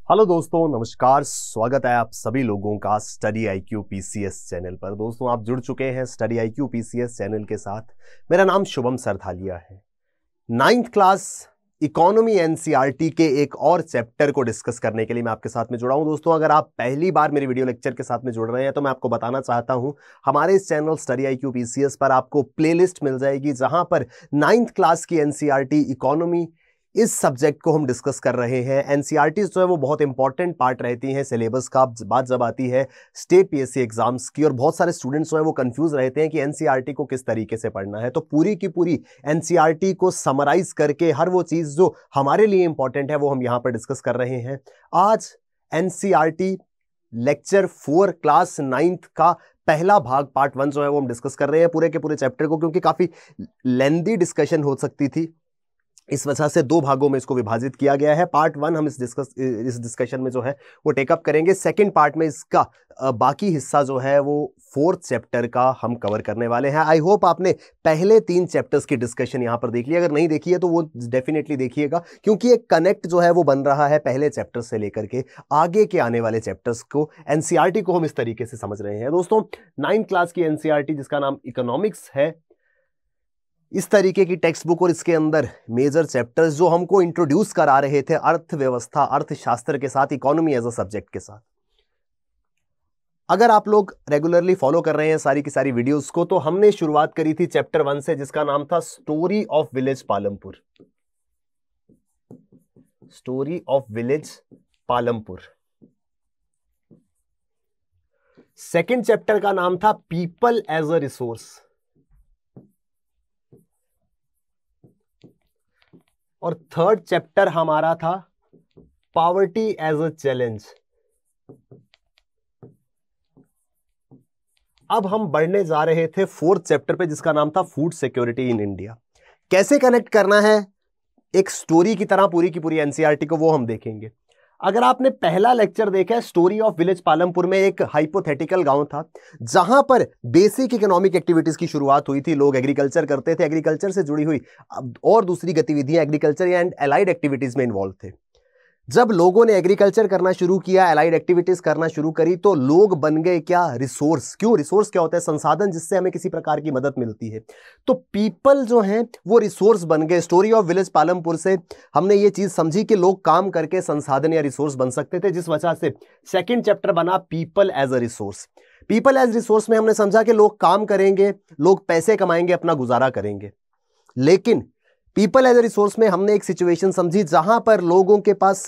Hello दोस्तों, नमस्कार। स्वागत है आप सभी लोगों का स्टडी आईक्यू पीसीएस चैनल पर। दोस्तों, आप जुड़ चुके हैं स्टडी आईक्यू पीसीएस चैनल के साथ। मेरा नाम शुभम सरथालिया है। 9th क्लास इकोनॉमी एनसीईआरटी के एक और चैप्टर को डिस्कस करने के लिए मैं आपके साथ में जुड़ा हूं। दोस्तों, अगर आप पहली बार मेरे वीडियो लेक्चर के साथ में जुड़ रहे हैं तो मैं आपको बताना चाहता हूं, हमारे इस चैनल स्टडी आईक्यू पीसीएस पर आपको प्लेलिस्ट मिल जाएगी जहां पर 9th क्लास की एनसीईआरटी इकोनॉमी इस सब्जेक्ट को हम डिस्कस कर रहे हैं। एनसीईआरटी जो है वो बहुत इंपॉर्टेंट पार्ट रहती हैं सिलेबस का। बात जब आती है स्टेट पीएससी एग्जाम्स की, और बहुत सारे स्टूडेंट्स जो है वो कंफ्यूज रहते हैं कि एनसीईआरटी को किस तरीके से पढ़ना है, तो पूरी की पूरी एनसीईआरटी को समराइज करके हर वो चीज जो हमारे लिए इंपॉर्टेंट है वो हम यहाँ पर डिस्कस कर रहे हैं। आज एनसीईआरटी लेक्चर 4 क्लास 9th का पहला भाग पार्ट 1 जो है वो हम डिस्कस कर रहे हैं पूरे के पूरे चैप्टर को, क्योंकि काफी लेंदी डिस्कशन हो सकती थी, इस वजह से 2 भागों में इसको विभाजित किया गया है। पार्ट 1 हम इस डिस्कशन में जो है वो टेकअप करेंगे। सेकंड पार्ट में इसका बाकी हिस्सा जो है वो 4th चैप्टर का हम कवर करने वाले हैं। आई होप आपने पहले 3 चैप्टर्स की डिस्कशन यहां पर देख लिया। अगर नहीं देखी है तो वो डेफिनेटली देखिएगा, क्योंकि एक कनेक्ट जो है वो बन रहा है पहले चैप्टर से लेकर के आगे के आने वाले चैप्टर्स को। एनसीईआरटी को हम इस तरीके से समझ रहे हैं। दोस्तों, 9th क्लास की एनसीईआरटी जिसका नाम इकोनॉमिक्स है, इस तरीके की टेक्स्ट बुक और इसके अंदर मेजर चैप्टर्स जो हमको इंट्रोड्यूस करा रहे थे अर्थव्यवस्था, अर्थशास्त्र के साथ, इकोनॉमी एज अ सब्जेक्ट के साथ। अगर आप लोग रेगुलरली फॉलो कर रहे हैं सारी की सारी वीडियोस को, तो हमने शुरुआत करी थी चैप्टर 1 से, जिसका नाम था story of village Palampur. Story of village Palampur. Second chapter का नाम था पीपल एज अ रिसोर्स, और थर्ड चैप्टर हमारा था पॉवर्टी एज अ चैलेंज। अब हम बढ़ने जा रहे थे 4th चैप्टर पे, जिसका नाम था फूड सिक्योरिटी इन इंडिया। कैसे कनेक्ट करना है एक स्टोरी की तरह पूरी की पूरी एनसीईआरटी को, वो हम देखेंगे। अगर आपने पहला लेक्चर देखा है, स्टोरी ऑफ विलेज पालमपुर में एक हाइपोथेटिकल गांव था जहां पर बेसिक इकोनॉमिक एक्टिविटीज की शुरुआत हुई थी। लोग एग्रीकल्चर करते थे, एग्रीकल्चर से जुड़ी हुई और दूसरी गतिविधियां एग्रीकल्चर एंड एलाइड एक्टिविटीज में इन्वॉल्व थे। जब लोगों ने एग्रीकल्चर करना शुरू किया, एलाइड एक्टिविटीज करना शुरू करी, तो लोग बन गए क्या? रिसोर्स। क्यों? रिसोर्स क्या होता है? संसाधन जिससे हमें किसी प्रकार की मदद मिलती है। तो पीपल जो हैं वो रिसोर्स बन गए। स्टोरी ऑफ विलेज पालमपुर से हमने ये चीज समझी कि लोग काम करके संसाधन या रिसोर्स बन सकते थे, जिस वजह से सेकेंड चैप्टर बना people as a resource. People as resource में हमने समझा कि लोग काम करेंगे, लोग पैसे कमाएंगे, अपना गुजारा करेंगे। लेकिन पीपल एज ए रिसोर्स में हमने एक सिचुएशन समझी जहां पर लोगों के पास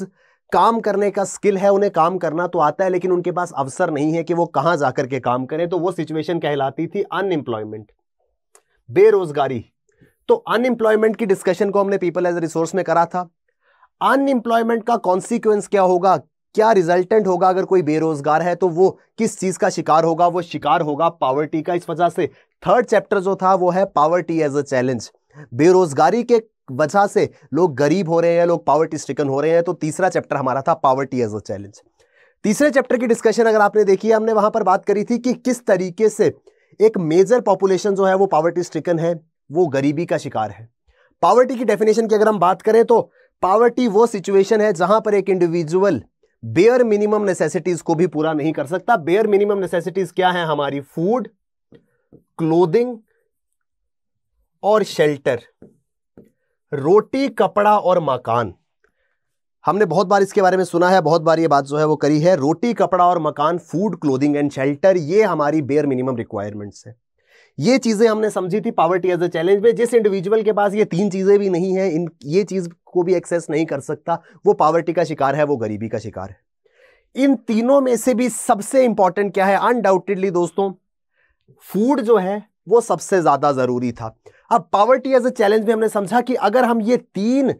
काम करने का स्किल है, उन्हें काम करना तो आता है, लेकिन उनके पास अवसर नहीं है कि वो कहां जाकर के काम करें। तो वो सिचुएशन कहलाती थी अनएम्प्लॉयमेंट, बेरोजगारी। तो अनएम्प्लॉयमेंट की डिस्कशन को हमने पीपल एज ए रिसोर्स में करा था। अनएम्प्लॉयमेंट का कॉन्सिक्वेंस क्या होगा, क्या रिजल्टेंट होगा अगर कोई बेरोजगार है, तो वो किस चीज का शिकार होगा? वो शिकार होगा पॉवर्टी का। इस वजह से थर्ड चैप्टर जो था वो है पॉवर्टी एज अ चैलेंज। बेरोजगारी के वजह से लोग गरीब हो रहे हैं, लोग पॉवर्टी स्ट्रिकन हो रहे हैं, तो तीसरा चैप्टर हमारा था पॉवर्टी एज अ चैलेंज। तीसरे चैप्टर की डिस्कशन अगर आपने देखी है, हमने वहां पर बात करी थी कि किस तरीके से एक मेजर पॉपुलेशन जो है वो पॉवर्टी स्ट्रिकन है, वो गरीबी का शिकार है। पॉवर्टी की डेफिनेशन की अगर हम बात करें तो पॉवर्टी वो सिचुएशन है जहां पर एक इंडिविजुअल बेयर मिनिमम नेसेसिटीज को भी पूरा नहीं कर सकता। बेयर मिनिमम नेसेसिटीज क्या है हमारी? फूड, क्लोथिंग और शेल्टर, रोटी, कपड़ा और मकान। हमने बहुत बार इसके बारे में सुना है, बहुत बार ये बात जो है वो करी है। रोटी, कपड़ा और मकान, फूड, क्लोथिंग एंड शेल्टर, ये हमारी बेयर मिनिमम रिक्वायरमेंट्स है। ये चीजें हमने समझी थी पॉवर्टी एज अ चैलेंज में। जिस इंडिविजुअल के पास ये 3 चीजें भी नहीं है, ये चीज को भी एक्सेस नहीं कर सकता, वो पॉवर्टी का शिकार है, वो गरीबी का शिकार है। इन तीनों में से भी सबसे इंपॉर्टेंट क्या है? अनडाउटेडली दोस्तों, फूड जो है वो सबसे ज्यादा जरूरी था। अब पॉवर्टी एज अ चैलेंज में हमने समझा कि अगर हम ये 3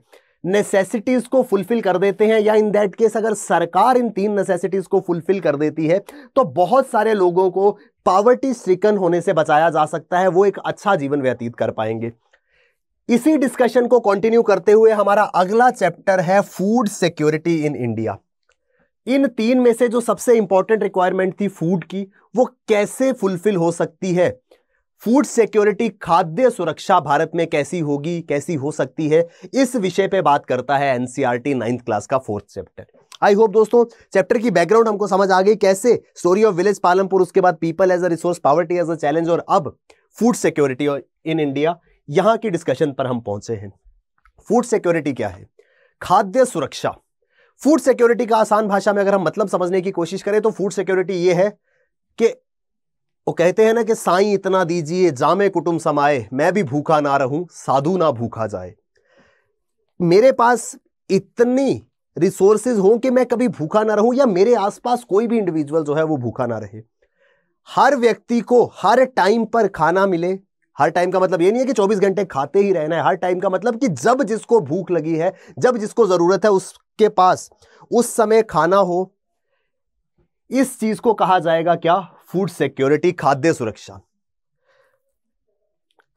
नेसेसिटीज को फुलफिल कर देते हैं, या इन दैट केस अगर सरकार इन 3 नेसेसिटीज को फुलफिल कर देती है, तो बहुत सारे लोगों को पॉवर्टी स्ट्रिकन होने से बचाया जा सकता है, वो एक अच्छा जीवन व्यतीत कर पाएंगे। इसी डिस्कशन को कंटिन्यू करते हुए हमारा अगला चैप्टर है फूड सिक्योरिटी इन इंडिया। इन 3 में से जो सबसे इंपॉर्टेंट रिक्वायरमेंट थी फूड की, वो कैसे फुलफिल हो सकती है? फूड सिक्योरिटी, खाद्य सुरक्षा भारत में कैसी होगी, कैसी हो सकती है, इस विषय पे बात करता है एनसीईआरटी 9th क्लास का 4th चैप्टर। आई होप दोस्तों चैप्टर की बैकग्राउंड हमको समझ आ गई, कैसे स्टोरी ऑफ विलेज पालमपुर, उसके बाद people as a resource, poverty as a challenge, और अब फूड सिक्योरिटी इन इंडिया, यहां की डिस्कशन पर हम पहुंचे हैं। फूड सिक्योरिटी क्या है? खाद्य सुरक्षा। फूड सिक्योरिटी का आसान भाषा में अगर हम मतलब समझने की कोशिश करें तो फूड सिक्योरिटी यह है कि वो कहते हैं ना कि साईं इतना दीजिए जामे कुटुंब समाए, मैं भी भूखा ना रहूं साधु ना भूखा जाए। मेरे पास इतनी रिसोर्सेज हो कि मैं कभी भूखा ना रहूं, या मेरे आसपास कोई भी इंडिविजुअल जो है वो भूखा ना रहे। हर व्यक्ति को हर टाइम पर खाना मिले। हर टाइम का मतलब ये नहीं है कि 24 घंटे खाते ही रहना है। हर टाइम का मतलब कि जब जिसको भूख लगी है, जब जिसको जरूरत है, उसके पास उस समय खाना हो। इस चीज को कहा जाएगा क्या? फूड सिक्योरिटी, खाद्य सुरक्षा।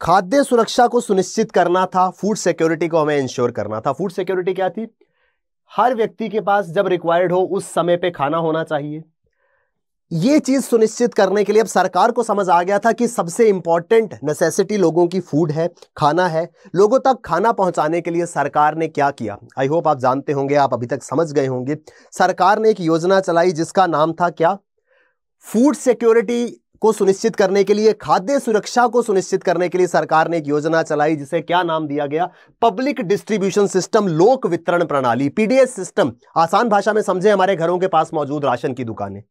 खाद्य सुरक्षा को सुनिश्चित करना था, फूड सिक्योरिटी को हमें इंश्योर करना था। फूड सिक्योरिटी क्या थी? हर व्यक्ति के पास जब रिक्वायर्ड हो उस समय पे खाना होना चाहिए। यह चीज सुनिश्चित करने के लिए अब सरकार को समझ आ गया था कि सबसे इंपॉर्टेंट नेसेसिटी लोगों की फूड है, खाना है। लोगों तक खाना पहुंचाने के लिए सरकार ने क्या किया? आई होप आप जानते होंगे, आप अभी तक समझ गए होंगे। सरकार ने एक योजना चलाई जिसका नाम था क्या? फूड सिक्योरिटी को सुनिश्चित करने के लिए, खाद्य सुरक्षा को सुनिश्चित करने के लिए सरकार ने एक योजना चलाई जिसे क्या नाम दिया गया? पब्लिक डिस्ट्रीब्यूशन सिस्टम, लोक वितरण प्रणाली, पीडीएस सिस्टम। आसान भाषा में समझे, हमारे घरों के पास मौजूद राशन की दुकानें।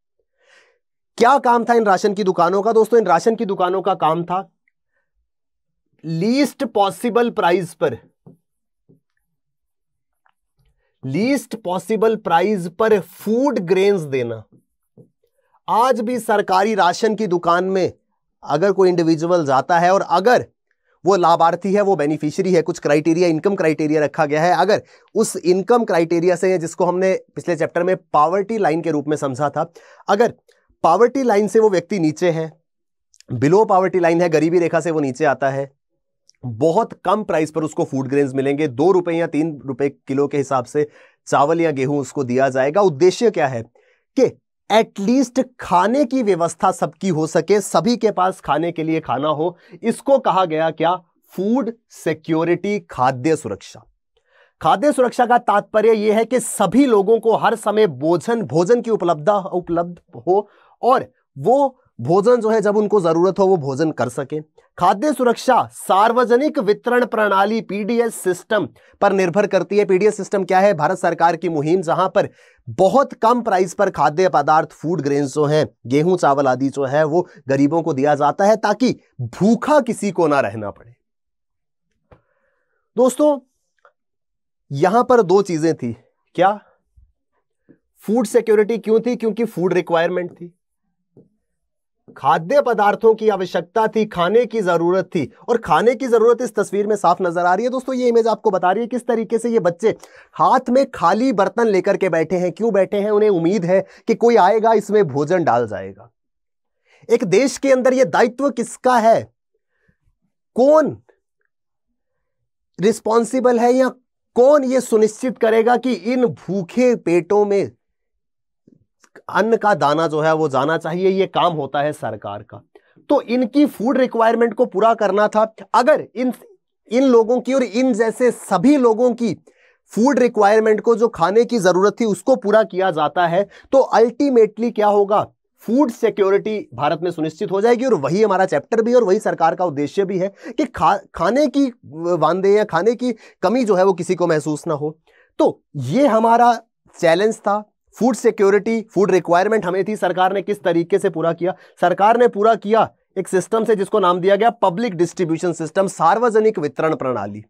क्या काम था इन राशन की दुकानों का? दोस्तों, इन राशन की दुकानों का काम था लीस्ट पॉसिबल प्राइस पर, लीस्ट पॉसिबल प्राइस पर फूड ग्रेन्स देना। आज भी सरकारी राशन की दुकान में अगर कोई इंडिविजुअल जाता है और अगर वो लाभार्थी है, वो बेनिफिशियरी है, कुछ क्राइटेरिया, इनकम क्राइटेरिया रखा गया है, अगर उस इनकम क्राइटेरिया से, जिसको हमने पिछले चैप्टर में पॉवर्टी लाइन के रूप में समझा था, अगर पॉवर्टी लाइन से वो व्यक्ति नीचे है, बिलो पॉवर्टी लाइन है, गरीबी रेखा से वो नीचे आता है, बहुत कम प्राइस पर उसको फूड ग्रेन्स मिलेंगे। 2 रुपए या 3 रुपए किलो के हिसाब से चावल या गेहूं उसको दिया जाएगा। उद्देश्य क्या है? कि एटलीस्ट खाने की व्यवस्था सबकी हो सके, सभी के पास खाने के लिए खाना हो। इसको कहा गया क्या? फूड सिक्योरिटी, खाद्य सुरक्षा। खाद्य सुरक्षा का तात्पर्य यह है कि सभी लोगों को हर समय भोजन की उपलब्ध हो, और वो भोजन जो है जब उनको जरूरत हो वो भोजन कर सके। खाद्य सुरक्षा सार्वजनिक वितरण प्रणाली, पीडीएस सिस्टम पर निर्भर करती है। पीडीएस सिस्टम क्या है? भारत सरकार की मुहिम, जहां पर बहुत कम प्राइस पर खाद्य पदार्थ, फूड ग्रेन्स जो हैं, गेहूं चावल आदि जो है, वो गरीबों को दिया जाता है ताकि भूखा किसी को ना रहना पड़े। दोस्तों, यहां पर 2 चीजें थी। क्या? फूड सिक्योरिटी क्यों थी? क्योंकि फूड रिक्वायरमेंट थी, खाद्य पदार्थों की आवश्यकता थी, खाने की जरूरत थी। और खाने की जरूरत इस तस्वीर में साफ नजर आ रही है। दोस्तों, ये इमेज आपको बता रही है किस तरीके से ये बच्चे हाथ में खाली बर्तन लेकर के बैठे हैं। क्यों बैठे हैं? उन्हें उम्मीद है कि कोई आएगा, इसमें भोजन डाल जाएगा। एक देश के अंदर यह दायित्व किसका है? कौन रिस्पॉन्सिबल है, या कौन यह सुनिश्चित करेगा कि इन भूखे पेटों में अन्न का दाना जो है वो जाना चाहिए? ये काम होता है सरकार का। तो इनकी फूड रिक्वायरमेंट को पूरा करना था। अगर इन लोगों की और इन जैसे सभी लोगों की फूड रिक्वायरमेंट को, जो खाने की जरूरत थी, उसको पूरा किया जाता है, तो अल्टीमेटली क्या होगा? फूड सिक्योरिटी भारत में सुनिश्चित हो जाएगी। और वही हमारा चैप्टर भी और वही सरकार का उद्देश्य भी है कि खाने की वांदे या खाने की कमी जो है वो किसी को महसूस ना हो। तो ये हमारा चैलेंज था। फूड सिक्योरिटी, फूड रिक्वायरमेंट हमें थी, सरकार ने किस तरीके से पूरा किया? सरकार ने पूरा किया एक सिस्टम से जिसको नाम दिया गया पब्लिक डिस्ट्रीब्यूशन सिस्टम, सार्वजनिक वितरण प्रणाली।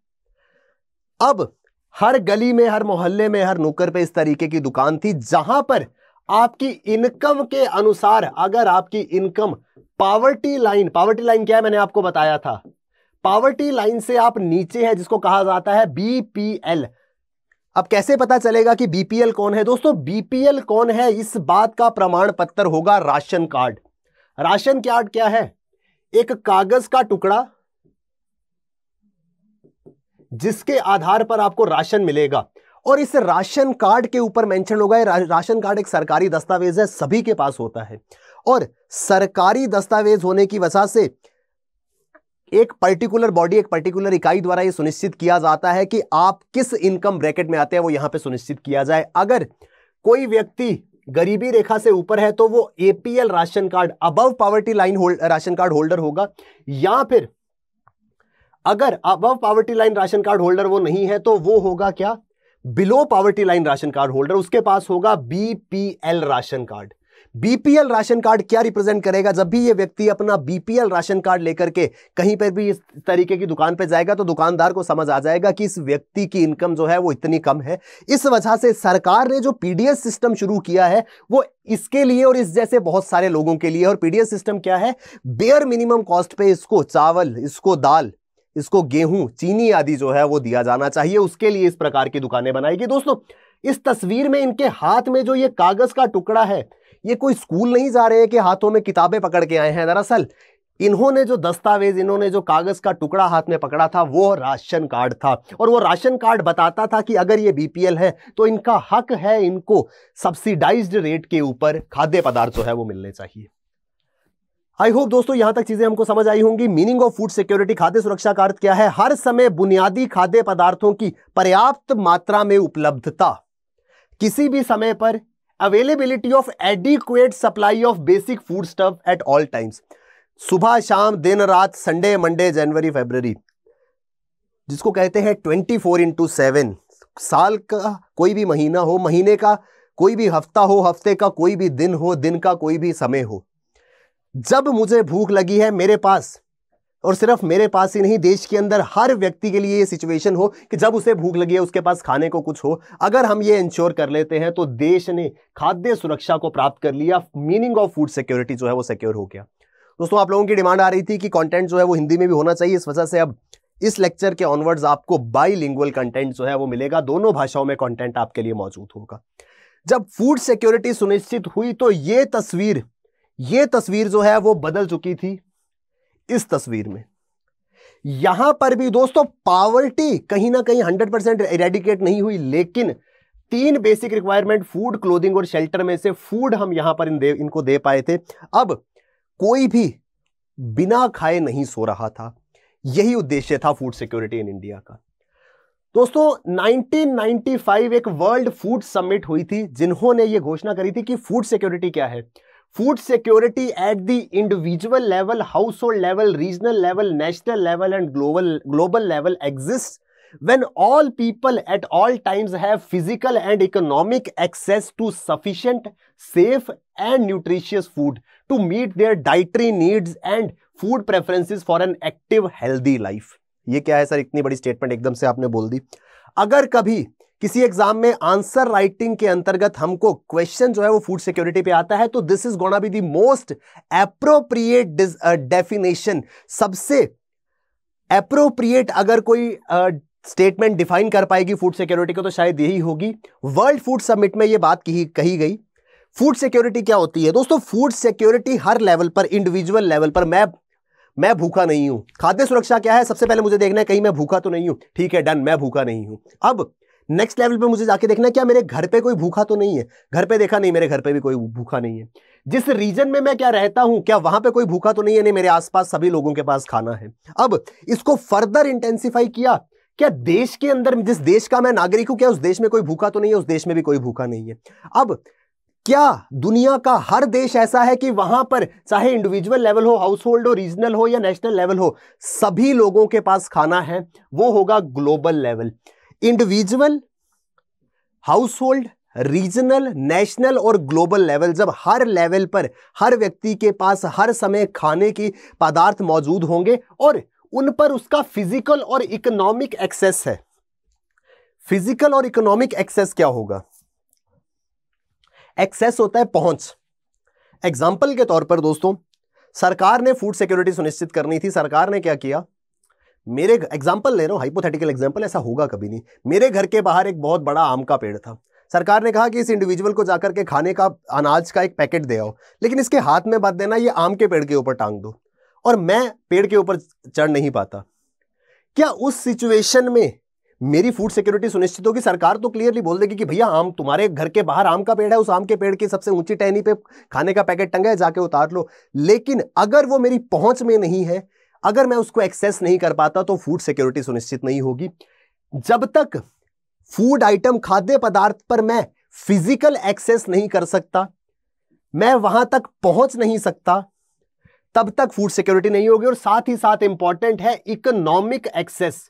अब हर गली में, हर मोहल्ले में, हर नुक्कड़ पे इस तरीके की दुकान थी जहां पर आपकी इनकम के अनुसार, अगर आपकी इनकम पॉवर्टी लाइन क्या है? मैंने आपको बताया था, पॉवर्टी लाइन से आप नीचे है, जिसको कहा जाता है बीपीएल। अब कैसे पता चलेगा कि बीपीएल कौन है? दोस्तों, बीपीएल कौन है, इस बात का प्रमाण पत्र होगा राशन कार्ड। राशन कार्ड क्या है? एक कागज का टुकड़ा जिसके आधार पर आपको राशन मिलेगा, और इस राशन कार्ड के ऊपर मेंशन होगा। राशन कार्ड एक सरकारी दस्तावेज है, सभी के पास होता है, और सरकारी दस्तावेज होने की वजह से एक पर्टिकुलर बॉडी, एक पर्टिकुलर इकाई द्वारा यह सुनिश्चित किया जाता है कि आप किस इनकम ब्रैकेट में आते हैं, वो यहां पे सुनिश्चित किया जाए। अगर कोई व्यक्ति गरीबी रेखा से ऊपर है तो वो APL ration card, above poverty line ration card holder होगा, या फिर अगर above poverty line ration card holder वो नहीं है तो वो होगा क्या, below poverty line ration card holder, उसके पास होगा BPL ration card. BPL ration card क्या रिप्रेजेंट करेगा? जब भी ये व्यक्ति अपना बीपीएल राशन कार्ड लेकर के कहीं पर भी इस तरीके की दुकान पे जाएगा तो दुकानदार को समझ आ जाएगा कि इस व्यक्ति की इनकम जो है वो इतनी कम है। इस वजह से सरकार ने जो पीडीएस सिस्टम शुरू किया है वो इसके लिए और इस जैसे बहुत सारे लोगों के लिए। और पीडीएस सिस्टम क्या है? बेयर मिनिमम कॉस्ट पे इसको चावल, इसको दाल, इसको गेहूं, चीनी आदि जो है वो दिया जाना चाहिए। उसके लिए इस प्रकार की दुकानें बनाएगी। दोस्तों, इस तस्वीर में इनके हाथ में जो ये कागज का टुकड़ा है, ये कोई स्कूल नहीं जा रहे हैं कि हाथों में किताबें पकड़ के आए हैं। दरअसल इन्होंने जो दस्तावेज, इन्होंने जो कागज का टुकड़ा हाथ में पकड़ा था वो राशन कार्ड था। और वो राशन कार्ड बताता था कि अगर ये बीपीएल है तो इनका हक है, इनको सब्सिडाइज्ड रेट के ऊपर खाद्य पदार्थ जो है वो मिलने चाहिए। आई होप दोस्तों यहां तक चीजें हमको समझ आई होंगी। मीनिंग ऑफ फूड सिक्योरिटी, खाद्य सुरक्षा का अर्थ क्या है? हर समय बुनियादी खाद्य पदार्थों की पर्याप्त मात्रा में उपलब्धता, किसी भी समय पर availability of adequate supply of basic food stuff at all times, सुबह शाम दिन रात, संडे मंडे जनवरी फरवरी, जिसको कहते हैं 24/7। साल का कोई भी महीना हो, महीने का कोई भी हफ्ता हो, हफ्ते का कोई भी दिन हो, दिन का कोई भी समय हो, जब मुझे भूख लगी है मेरे पास, और सिर्फ मेरे पास ही नहीं, देश के अंदर हर व्यक्ति के लिए ये सिचुएशन हो कि जब उसे भूख लगी है उसके पास खाने को कुछ हो। अगर हम ये इंश्योर कर लेते हैं तो देश ने खाद्य सुरक्षा को प्राप्त कर लिया। मीनिंग ऑफ फूड सिक्योरिटी जो है वो सिक्योर हो गया। दोस्तों, आप लोगों की डिमांड आ रही थी कि कंटेंट जो है वो हिंदी में भी होना चाहिए। इस वजह से अब इस लेक्चर के ऑनवर्ड्स आपको बाइलिंगुअल कंटेंट जो है वो मिलेगा, दोनों भाषाओं में कंटेंट आपके लिए मौजूद होगा। जब फूड सिक्योरिटी सुनिश्चित हुई तो ये तस्वीर जो है वो बदल चुकी थी इस तस्वीर में। यहां पर भी दोस्तों पॉवर्टी कहीं ना कहीं 100% इरेडिकेट नहीं हुई, लेकिन 3 बेसिक रिक्वायरमेंट, फूड, क्लोथिंग और शेल्टर में से फूड हम यहां पर इनको दे पाए थे। अब कोई भी बिना खाए नहीं सो रहा था। यही उद्देश्य था फूड सिक्योरिटी इन इंडिया का। दोस्तों, 1995 एक वर्ल्ड फूड समिट हुई थी, जिन्होंने यह घोषणा करी थी कि फूड सिक्योरिटी क्या है। Food security at the individual level, household level, regional level, national level and global level exists when all people at all times have physical and economic access to sufficient, safe and nutritious food to meet their dietary needs and food preferences for an active, healthy life. ये क्या है sir? इतनी बड़ी statement एकदम से आपने बोल दी। अगर कभी किसी एग्जाम में आंसर राइटिंग के अंतर्गत हमको क्वेश्चन जो है वो फूड सिक्योरिटी पे आता है तो this is gonna be the most appropriate definition. सबसे एप्रोप्रिएट अगर कोई स्टेटमेंट डिफाइन कर पाएगी फूड सिक्योरिटी को तो शायद यही होगी। वर्ल्ड फूड समिट में ये बात कही गई। फूड सिक्योरिटी क्या होती है दोस्तों? फूड सिक्योरिटी हर लेवल पर, इंडिविजुअल लेवल पर, मैं भूखा नहीं हूं। खाद्य सुरक्षा क्या है? सबसे पहले मुझे देखना है कहीं मैं भूखा तो नहीं हूं। ठीक है, डन, मैं भूखा नहीं हूं। अब नेक्स्ट लेवल पे मुझे जाके देखना है क्या मेरे घर पे कोई भूखा तो नहीं है। घर पे देखा, नहीं मेरे घर पे भी कोई भूखा नहीं है। जिस रीजन में मैं क्या रहता हूं, क्या वहां पे कोई भूखा तो नहीं है? नहीं, मेरे आसपास सभी लोगों के पास खाना है। अब इसको फर्दर इंटेंसिफाई किया, क्या देश के अंदर, जिस देश का मैं नागरिक हूं, क्या उस देश में कोई भूखा तो नहीं है? उस देश में भी कोई भूखा नहीं है। अब क्या दुनिया का हर देश ऐसा है कि वहां पर चाहे इंडिविजुअल लेवल हो, हाउस होल्ड हो, रीजनल हो या नेशनल लेवल हो, सभी लोगों के पास खाना है? वो होगा global level. Individual, household, regional, national और ग्लोबल लेवल, जब हर लेवल पर हर व्यक्ति के पास हर समय खाने की पदार्थ मौजूद होंगे और उन पर उसका फिजिकल और इकोनॉमिक एक्सेस है। फिजिकल और इकोनॉमिक एक्सेस क्या होगा? एक्सेस होता है पहुंच। एग्जाम्पल के तौर पर दोस्तों, सरकार ने फूड सिक्योरिटी सुनिश्चित करनी थी। सरकार ने क्या किया? मेरे एग्जाम्पल ले रहा हूं, हाइपोथेटिकल एग्जाम्पल, ऐसा होगा कभी नहीं। मेरे घर के बाहर एक बहुत बड़ा आम का पेड़ था। सरकार ने कहा कि इस इंडिविजुअल को जाकर के खाने का अनाज का एक पैकेट दे आओ, लेकिन इसके हाथ में मत देना, ये आम के पेड़ के ऊपर टांग दो। और मैं पेड़ के ऊपर चढ़ नहीं पाता। क्या उस सिचुएशन में मेरी फूड सिक्योरिटी सुनिश्चित होगी? सरकार तो क्लियरली बोल देगी कि भैया आम, तुम्हारे घर के बाहर आम का पेड़ है, उस आम के पेड़ की सबसे ऊंची टहनी पे खाने का पैकेट टंगा है, जाके उतार लो। लेकिन अगर वो मेरी पहुंच में नहीं है, अगर मैं उसको एक्सेस नहीं कर पाता, तो फूड सिक्योरिटी सुनिश्चित नहीं होगी। जब तक फूड आइटम, खाद्य पदार्थ पर मैं फिजिकल एक्सेस नहीं कर सकता, मैं वहां तक पहुंच नहीं सकता, तब तक फूड सिक्योरिटी नहीं होगी। और साथ ही साथ इंपॉर्टेंट है इकोनॉमिक एक्सेस।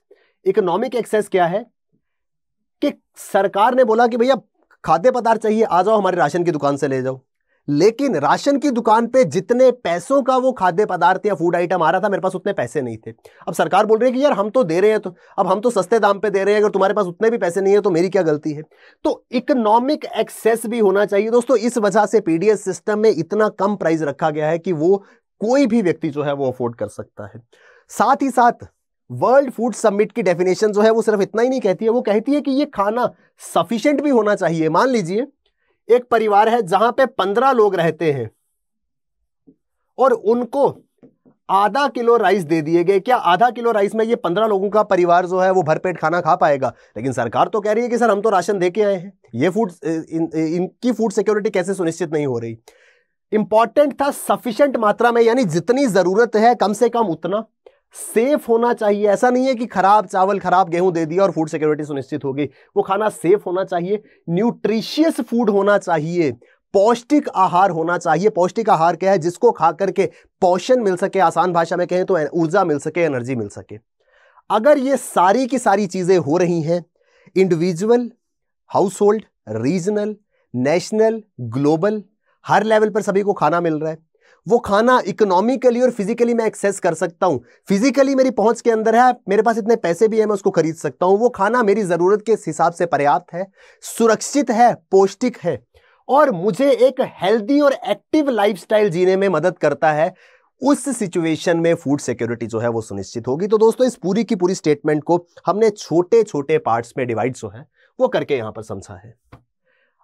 इकोनॉमिक एक्सेस क्या है कि सरकार ने बोला कि भैया खाद्य पदार्थ चाहिए, आ जाओ हमारे राशन की दुकान से ले जाओ, लेकिन राशन की दुकान पे जितने पैसों का वो खाद्य पदार्थ या फूड आइटम आ रहा था, मेरे पास उतने पैसे नहीं थे। अब सरकार बोल रही है कि यार हम तो दे रहे हैं, तो अब हम तो सस्ते दाम पे दे रहे हैं, अगर तुम्हारे पास उतने भी पैसे नहीं है तो मेरी क्या गलती है। तो इकोनॉमिक एक्सेस भी होना चाहिए दोस्तों। इस वजह से पीडीएस सिस्टम में इतना कम प्राइस रखा गया है कि वो कोई भी व्यक्ति जो है वो अफोर्ड कर सकता है। साथ ही साथ वर्ल्ड फूड समिट की डेफिनेशन जो है वो सिर्फ इतना ही नहीं कहती है, वो कहती है कि ये खाना सफिशिएंट भी होना चाहिए। मान लीजिए एक परिवार है जहां पे 15 लोग रहते हैं और उनको आधा किलो राइस दे दिए गए, क्या आधा किलो राइस में ये 15 लोगों का परिवार जो है वो भरपेट खाना खा पाएगा? लेकिन सरकार तो कह रही है कि सर हम तो राशन दे के आए हैं, ये इनकी फूड सिक्योरिटी कैसे सुनिश्चित नहीं हो रही? इंपॉर्टेंट था सफिशिएंट मात्रा में, यानी जितनी जरूरत है कम से कम उतना सेफ होना चाहिए। ऐसा नहीं है कि खराब चावल खराब गेहूं दे दिया और फूड सिक्योरिटी सुनिश्चित हो गई। वो खाना सेफ होना चाहिए, न्यूट्रिशियस फूड होना चाहिए, पौष्टिक आहार होना चाहिए। पौष्टिक आहार क्या है? जिसको खा करके पोषण मिल सके, आसान भाषा में कहें तो ऊर्जा मिल सके, एनर्जी मिल सके। अगर ये सारी की सारी चीजें हो रही हैं, individual, household, regional, national, global, हर लेवल पर सभी को खाना मिल रहा है, वो खाना इकोनॉमिकली और फिजिकली मैं एक्सेस कर सकता हूं, फिजिकली मेरी पहुंच के अंदर है, मेरे पास इतने पैसे भी है, मैं उसको खरीद सकता हूं, वो खाना मेरी जरूरत के हिसाब से पर्याप्त है, सुरक्षित है, पौष्टिक है और मुझे एक हेल्दी और एक्टिव लाइफस्टाइल जीने में मदद करता है, उस सिचुएशन में फूड सिक्योरिटी जो है वो सुनिश्चित होगी। तो दोस्तों इस पूरी की पूरी स्टेटमेंट को हमने छोटे छोटे पार्ट्स में डिवाइड जो है वो करके यहां पर समझा है।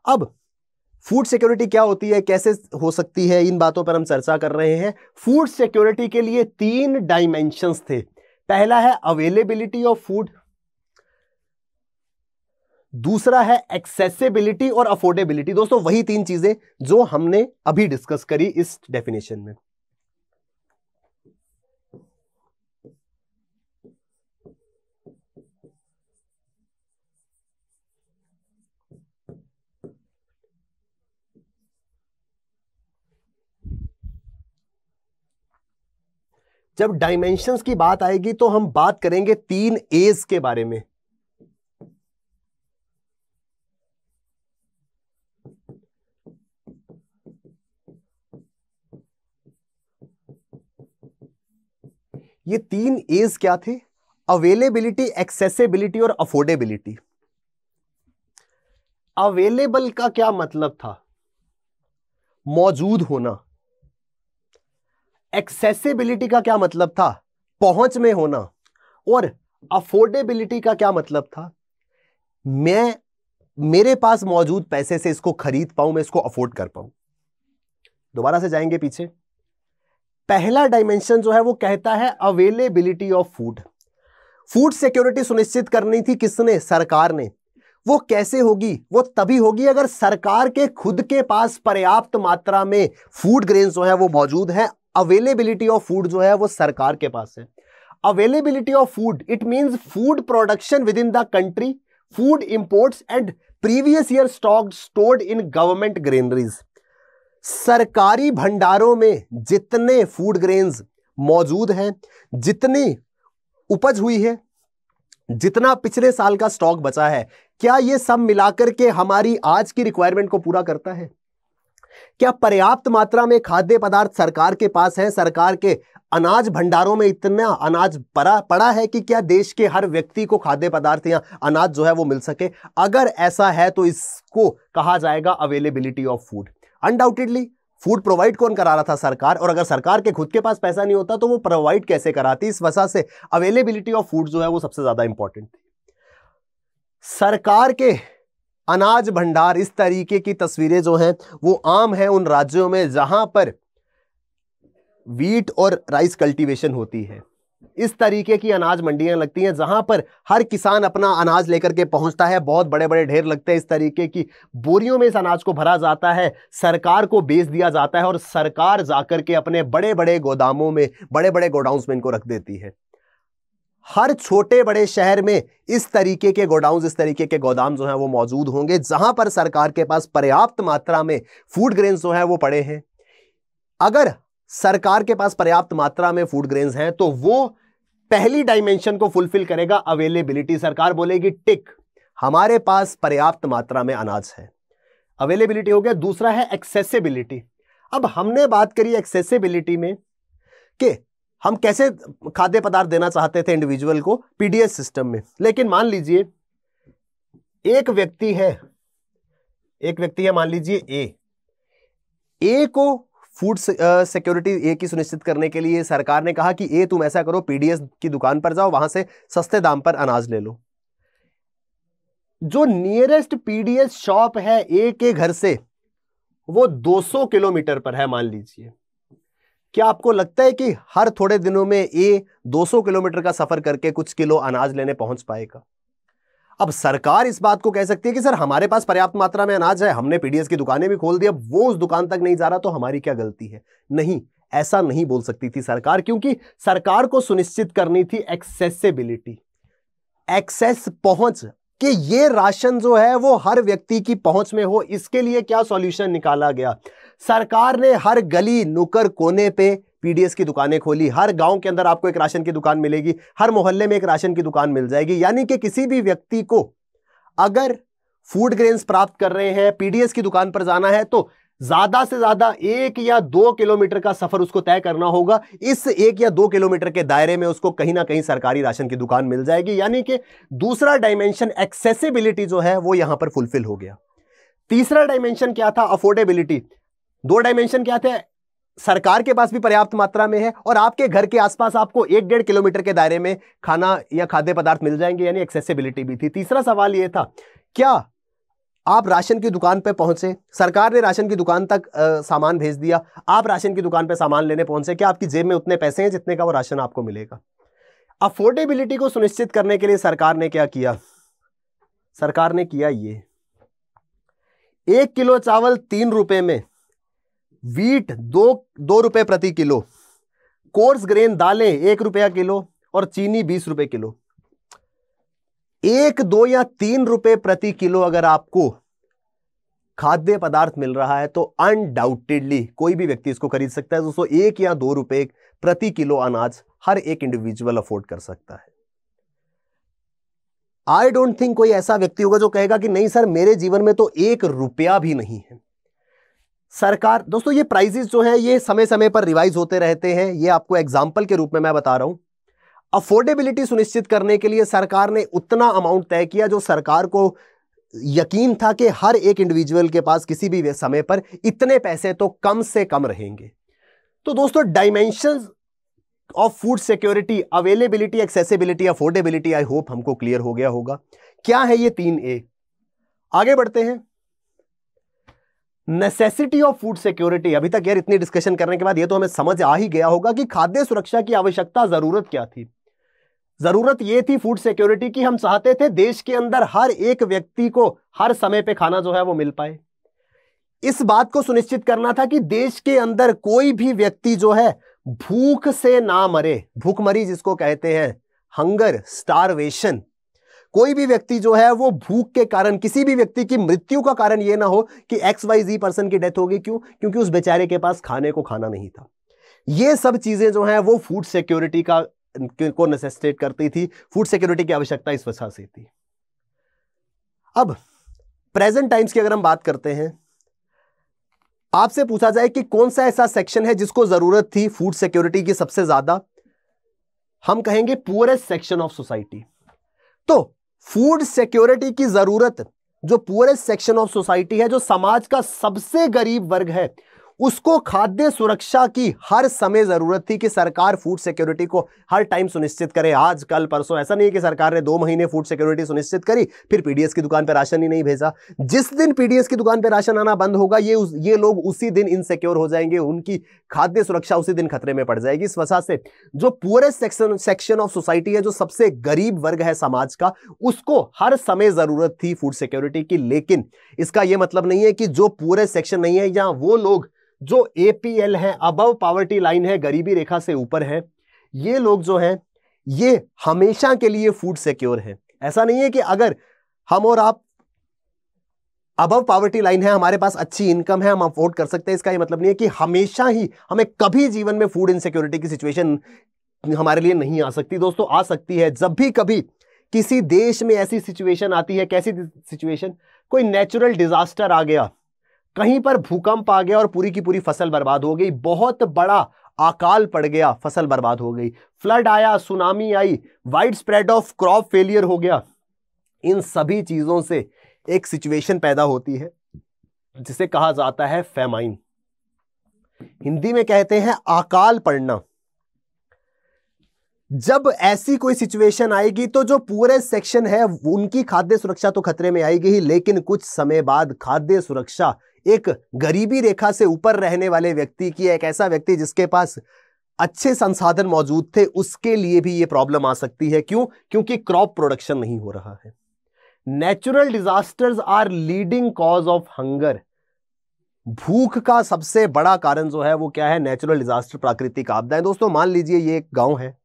अब फूड सिक्योरिटी क्या होती है, कैसे हो सकती है, इन बातों पर हम चर्चा कर रहे हैं। फूड सिक्योरिटी के लिए 3 डायमेंशंस थे। पहला है अवेलेबिलिटी ऑफ फूड, दूसरा है एक्सेसिबिलिटी और अफोर्डेबिलिटी। दोस्तों वही 3 चीजें जो हमने अभी डिस्कस करी इस डेफिनेशन में। जब डायमेंशंस की बात आएगी तो हम बात करेंगे 3 एज के बारे में। ये 3 एज क्या थे? अवेलेबिलिटी, एक्सेसिबिलिटी और अफोर्डेबिलिटी। अवेलेबल का क्या मतलब था? मौजूद होना। एक्सेसिबिलिटी का क्या मतलब था? पहुंच में होना। और अफोर्डेबिलिटी का क्या मतलब था? मैं मेरे पास मौजूद पैसे से इसको खरीद पाऊं, मैं इसको अफोर्ड कर पाऊं। दोबारा से जाएंगे पीछे। पहला डायमेंशन जो है वो कहता है availability of food. Food security सुनिश्चित करनी थी किसने? सरकार ने। वो कैसे होगी? वो तभी होगी अगर सरकार के खुद के पास पर्याप्त मात्रा में फूड ग्रेन जो है वो मौजूद है। अवेलेबिलिटी ऑफ फूड जो है वो सरकार के पास है। Availability of food, it means food production with in the country, food imports and previous year stock stored in government granaries. सरकारी भंडारों में जितने फूड ग्रेन्स मौजूद हैं, जितनी उपज हुई है, जितना पिछले साल का स्टॉक बचा है, क्या यह सब मिलाकर के हमारी आज की रिक्वायरमेंट को पूरा करता है? क्या पर्याप्त मात्रा में खाद्य पदार्थ सरकार के पास है? सरकार के अनाज भंडारों में इतना अनाज पड़ा है कि क्या देश के हर व्यक्ति को खाद्य पदार्थ या अनाज जो है वो मिल सके? अगर ऐसा है तो इसको कहा जाएगा availability of food. Undoubtedly food provide कौन करा रहा था? सरकार। और अगर सरकार के खुद के पास पैसा नहीं होता तो वो प्रोवाइड कैसे कराती? इस वजह से अवेलेबिलिटी ऑफ फूड जो है वो सबसे ज्यादा इंपॉर्टेंट थी। सरकार के अनाज भंडार, इस तरीके की तस्वीरें जो हैं वो आम है उन राज्यों में जहां पर वीट और राइस कल्टीवेशन होती है। इस तरीके की अनाज मंडियां लगती हैं जहां पर हर किसान अपना अनाज लेकर के पहुंचता है, बहुत बड़े बड़े ढेर लगते हैं, इस तरीके की बोरियों में इस अनाज को भरा जाता है, सरकार को बेच दिया जाता है और सरकार जाकर के अपने बड़े बड़े गोदामों में, बड़े बड़े गोडाउन्स में इनको रख देती है। हर छोटे बड़े शहर में इस तरीके के गोडाउन्स, इस तरीके के गोदाम जो हैं वो मौजूद होंगे, जहां पर सरकार के पास पर्याप्त मात्रा में फूड ग्रेन्स जो है वो पड़े हैं। अगर सरकार के पास पर्याप्त मात्रा में फूड ग्रेन्स हैं तो वो पहली डायमेंशन को फुलफिल करेगा, अवेलेबिलिटी। सरकार बोलेगी टिक, हमारे पास पर्याप्त मात्रा में अनाज है, अवेलेबिलिटी हो गया। दूसरा है एक्सेसिबिलिटी। अब हमने बात करी एक्सेसिबिलिटी में कि हम कैसे खाद्य पदार्थ देना चाहते थे इंडिविजुअल को पीडीएस सिस्टम में, लेकिन मान लीजिए एक व्यक्ति है मान लीजिए ए को फूड सिक्योरिटी ए की सुनिश्चित करने के लिए सरकार ने कहा कि ए तुम ऐसा करो, पीडीएस की दुकान पर जाओ, वहां से सस्ते दाम पर अनाज ले लो। जो नियरेस्ट पीडीएस शॉप है ए के घर से वो 200 किलोमीटर पर है मान लीजिए। क्या आपको लगता है कि हर थोड़े दिनों में ए 200 किलोमीटर का सफर करके कुछ किलो अनाज लेने पहुंच पाएगा? अब सरकार इस बात को कह सकती है कि सर हमारे पास पर्याप्त मात्रा में अनाज है, हमने पीडीएस की दुकानें भी खोल दी, अब वो उस दुकान तक नहीं जा रहा तो हमारी क्या गलती है? नहीं, ऐसा नहीं बोल सकती थी सरकार, क्योंकि सरकार को सुनिश्चित करनी थी एक्सेसिबिलिटी, एक्सेस, पहुंच, कि ये राशन जो है वो हर व्यक्ति की पहुंच में हो। इसके लिए क्या सॉल्यूशन निकाला गया? सरकार ने हर गली नुक्कड़ कोने पे पीडीएस की दुकानें खोली। हर गांव के अंदर आपको एक राशन की दुकान मिलेगी, हर मोहल्ले में एक राशन की दुकान मिल जाएगी। यानी कि किसी भी व्यक्ति को अगर फूड ग्रेन्स प्राप्त कर रहे हैं, पीडीएस की दुकान पर जाना है तो ज्यादा से ज्यादा 1 या 2 किलोमीटर का सफर उसको तय करना होगा। इस 1 या 2 किलोमीटर के दायरे में उसको कहीं ना कहीं सरकारी राशन की दुकान मिल जाएगी। यानी कि दूसरा डायमेंशन एक्सेसिबिलिटी जो है वो यहां पर फुलफिल हो गया। तीसरा डायमेंशन क्या था? अफोर्डेबिलिटी। 2 डायमेंशन क्या थे? सरकार के पास भी पर्याप्त मात्रा में है और आपके घर के आसपास आपको 1-1.5 किलोमीटर के दायरे में खाना या खाद्य पदार्थ मिल जाएंगे, यानी एक्सेसिबिलिटी भी थी। तीसरा सवाल यह था, क्या आप राशन की दुकान पे पहुंचे, सरकार ने राशन की दुकान तक सामान भेज दिया, आप राशन की दुकान पे सामान लेने पहुंचे, क्या आपकी जेब में उतने पैसे हैं जितने का वो राशन आपको मिलेगा? अफोर्डेबिलिटी को सुनिश्चित करने के लिए सरकार ने क्या किया? सरकार ने किया ये, 1 किलो चावल 3 रुपए में, वीट 2 रुपए प्रति किलो, कोर्स ग्रेन दालें 1 रुपया किलो और चीनी 20 रुपए किलो। 1, 2 या 3 रुपए प्रति किलो अगर आपको खाद्य पदार्थ मिल रहा है तो अनडाउटेडली कोई भी व्यक्ति इसको खरीद सकता है। दोस्तों 1 या 2 रुपए प्रति किलो अनाज हर एक इंडिविजुअल अफोर्ड कर सकता है। आई डोंट थिंक कोई ऐसा व्यक्ति होगा जो कहेगा कि नहीं सर मेरे जीवन में तो 1 रुपया भी नहीं है। सरकार, दोस्तों ये प्राइसेस जो है ये समय समय पर रिवाइज होते रहते हैं, ये आपको एग्जांपल के रूप में मैं बता रहा हूं। अफोर्डेबिलिटी सुनिश्चित करने के लिए सरकार ने उतना अमाउंट तय किया जो सरकार को यकीन था कि हर एक इंडिविजुअल के पास किसी भी समय पर इतने पैसे तो कम से कम रहेंगे। तो दोस्तों dimensions of food security, availability, accessibility, affordability, I hope हमको क्लियर हो गया होगा। क्या है ये 3A? आगे बढ़ते हैं। Necessity of food security. अभी तक यार इतनी डिस्कशन करने के बाद ये तो हमें समझ आ ही गया होगा कि खाद्य सुरक्षा की आवश्यकता, जरूरत क्या थी। जरूरत यह थी फूड सिक्योरिटी की, हम चाहते थे देश के अंदर हर एक व्यक्ति को हर समय पे खाना जो है वो मिल पाए। इस बात को सुनिश्चित करना था कि देश के अंदर कोई भी व्यक्ति जो है भूख से ना मरे, भूखमरी जिसको कहते हैं, हंगर, स्टारवेशन, कोई भी व्यक्ति जो है वो भूख के कारण, किसी भी व्यक्ति की मृत्यु का कारण यह ना हो कि XYZ पर्सन की डेथ होगी। क्यों? क्योंकि उस बेचारे के पास खाने को खाना नहीं था। ये सब चीजें जो हैं वो फूड सिक्योरिटी को नेसेसिटेट करती थी। फूड सिक्योरिटी की आवश्यकता इस वजह से थी। अब प्रेजेंट टाइम्स की अगर हम बात करते हैं, आपसे पूछा जाए कि कौन सा ऐसा सेक्शन है जिसको जरूरत थी फूड सिक्योरिटी की सबसे ज्यादा, हम कहेंगे पुअरेस्ट सेक्शन ऑफ सोसाइटी। तो फूड सिक्योरिटी की जरूरत जो पुअरेस्ट सेक्शन ऑफ सोसाइटी है, जो समाज का सबसे गरीब वर्ग है, उसको खाद्य सुरक्षा की हर समय जरूरत थी कि सरकार फूड सिक्योरिटी को हर टाइम सुनिश्चित करे। आज कल परसों ऐसा नहीं है कि सरकार ने 2 महीने फूड सिक्योरिटी सुनिश्चित करी फिर पीडीएस की दुकान पर राशन ही नहीं भेजा। जिस दिन पीडीएस की दुकान पर राशन आना बंद होगा ये लोग उसी दिन इनसिक्योर हो जाएंगे, उनकी खाद्य सुरक्षा उसी दिन खतरे में पड़ जाएगी। इस वजह से जो पुअरेस्ट सेक्शन ऑफ सोसाइटी है, जो सबसे गरीब वर्ग है समाज का, उसको हर समय जरूरत थी फूड सिक्योरिटी की। लेकिन इसका यह मतलब नहीं है कि जो पुअरेस्ट सेक्शन नहीं है या वो लोग जो APL है, अबव पॉवर्टी लाइन है, गरीबी रेखा से ऊपर है, ये लोग जो हैं ये हमेशा के लिए फूड सिक्योर है। ऐसा नहीं है कि अगर हम और आप अबव पॉवर्टी लाइन है, हमारे पास अच्छी इनकम है, हम अफोर्ड कर सकते हैं, इसका ये मतलब नहीं है कि हमेशा ही हमें कभी जीवन में फूड इनसिक्योरिटी की सिचुएशन हमारे लिए नहीं आ सकती। दोस्तों आ सकती है। जब भी कभी किसी देश में ऐसी सिचुएशन आती है, कैसी सिचुएशन, कोई नेचुरल डिजास्टर आ गया, कहीं पर भूकंप आ गया और पूरी की पूरी फसल बर्बाद हो गई, बहुत बड़ा अकाल पड़ गया, फसल बर्बाद हो गई, फ्लड आया, tsunami I, wide spread of crop failure हो गया, इन सभी चीजों से एक सिचुएशन पैदा होती है जिसे कहा जाता है फैमाइन। हिंदी में कहते हैं अकाल पड़ना। जब ऐसी कोई सिचुएशन आएगी तो जो पूरे सेक्शन है उनकी खाद्य सुरक्षा तो खतरे में आएगी ही, लेकिन कुछ समय बाद खाद्य सुरक्षा एक गरीबी रेखा से ऊपर रहने वाले व्यक्ति की, एक ऐसा व्यक्ति जिसके पास अच्छे संसाधन मौजूद थे, उसके लिए भी यह प्रॉब्लम आ सकती है। क्यों? क्योंकि क्रॉप प्रोडक्शन नहीं हो रहा है। Natural disasters are leading cause of hunger. भूख का सबसे बड़ा कारण जो है वो क्या है? नेचुरल डिजास्टर, प्राकृतिक आपदाएं। दोस्तों मान लीजिए ये एक गांव है,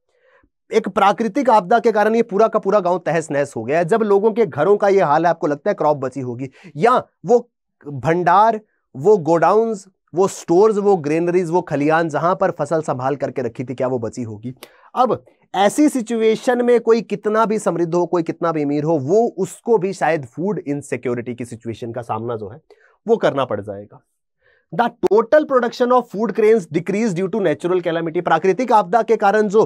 एक प्राकृतिक आपदा के कारण ये पूरा का पूरा गांव तहस नहस हो गया है। जब लोगों के घरों का ये हाल है, आपको लगता है क्रॉप बची होगी, या वो भंडार, वो गोडाउन्स, वो स्टोर्स, वो ग्रेनरीज, वो खलियान जहां पर फसल संभाल करके रखी थी, क्या वो बची होगी? अब ऐसी सिचुएशन में कोई कितना भी समृद्ध हो, कोई कितना भी अमीर हो, वो उसको भी शायद फूड इनसिक्योरिटी की सिचुएशन का सामना जो है वो करना पड़ जाएगा। The total production of food grains decrease due to natural calamity. प्राकृतिक आपदा के कारण जो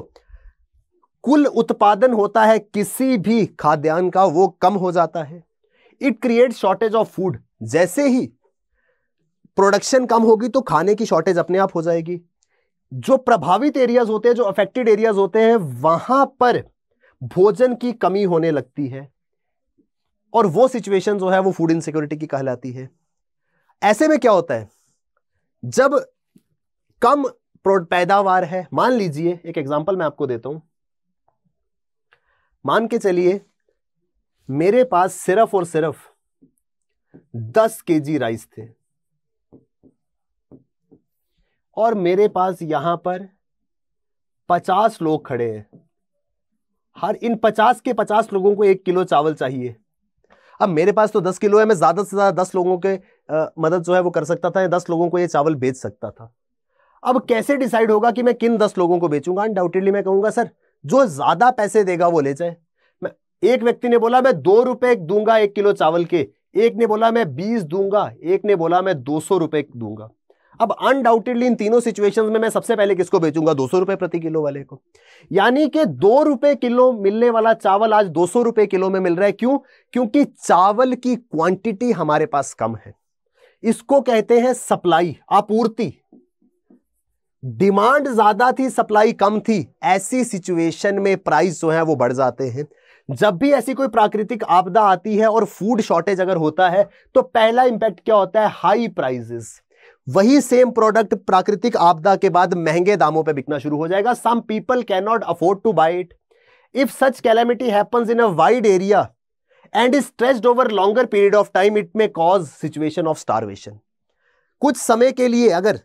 कुल उत्पादन होता है किसी भी खाद्यान्न का, वो कम हो जाता है। It create shortage of food. जैसे ही प्रोडक्शन कम होगी तो खाने की शॉर्टेज अपने आप हो जाएगी। जो प्रभावित एरियाज होते हैं, जो अफेक्टेड एरियाज होते हैं, वहां पर भोजन की कमी होने लगती है और वो सिचुएशन जो है वो फूड इनसिक्योरिटी की कहलाती है। ऐसे में क्या होता है? जब कम पैदावार है, मान लीजिए एक एग्जांपल मैं आपको देता हूं, मान के चलिए मेरे पास सिर्फ और सिर्फ 10 केजी राइस थे और मेरे पास यहां पर 50 लोग खड़े हैं। हर इन 50 के 50 लोगों को 1 किलो चावल चाहिए। अब मेरे पास तो 10 किलो है, मैं ज्यादा से ज्यादा 10 लोगों के मदद जो है वो कर सकता था, या 10 लोगों को ये चावल बेच सकता था। अब कैसे डिसाइड होगा कि मैं किन 10 लोगों को बेचूंगा? अनडाउटेडली मैं कहूंगा सर जो ज्यादा पैसे देगा वो ले जाए। एक व्यक्ति ने बोला मैं 2 रुपए दूंगा 1 किलो चावल के, एक ने बोला मैं 20 दूंगा, एक ने बोला मैं 200 रुपए दूंगा। अब अनडाउटेडली इन तीनों सिचुएशंस में मैं सबसे पहले किसको बेचूंगा? 200 रुपए प्रति किलो वाले को। यानी कि 2 रुपए किलो मिलने वाला चावल आज 200 रुपए किलो में मिल रहा है। क्यों? क्योंकि चावल की क्वांटिटी हमारे पास कम है। इसको कहते हैं सप्लाई, आपूर्ति। डिमांड ज्यादा थी, सप्लाई कम थी। ऐसी सिचुएशन में प्राइस जो है वो बढ़ जाते हैं। जब भी ऐसी कोई प्राकृतिक आपदा आती है और फूड शॉर्टेज अगर होता है तो पहला इंपैक्ट क्या होता है? High prices. वही सेम प्रोडक्ट प्राकृतिक आपदा के बाद महंगे दामों पे बिकना शुरू हो जाएगा। Some people can not afford to buy it. If such calamity happens in a wide area and is stretched over longer period of time, it may cause situation of starvation. कुछ समय के लिए अगर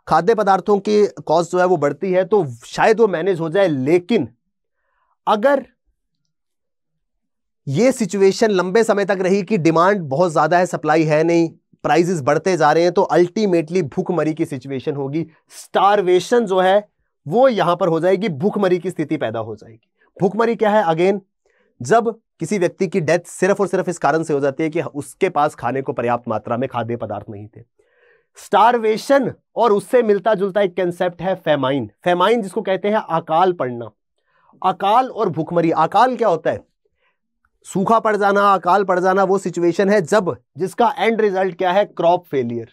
खाद्य पदार्थों की कॉस्ट जो है वो बढ़ती है तो शायद वो मैनेज हो जाए, लेकिन अगर ये सिचुएशन लंबे समय तक रही कि डिमांड बहुत ज्यादा है, सप्लाई है नहीं, प्राइसेस बढ़ते जा रहे हैं, तो अल्टीमेटली भूखमरी की सिचुएशन होगी। स्टारवेशन जो है वो यहां पर हो जाएगी, भूखमरी की स्थिति पैदा हो जाएगी। भूखमरी क्या है? अगेन, जब किसी व्यक्ति की डेथ सिर्फ और सिर्फ इस कारण से हो जाती है कि उसके पास खाने को पर्याप्त मात्रा में खाद्य पदार्थ नहीं थे। स्टारवेशन और उससे मिलता जुलता एक कंसेप्ट है फेमाइन। फेमाइन जिसको कहते हैं अकाल पड़ना। अकाल और भूखमरी। अकाल क्या होता है? सूखा पड़ जाना, अकाल पड़ जाना वो सिचुएशन है जब जिसका एंड रिजल्ट क्या है? Crop failure.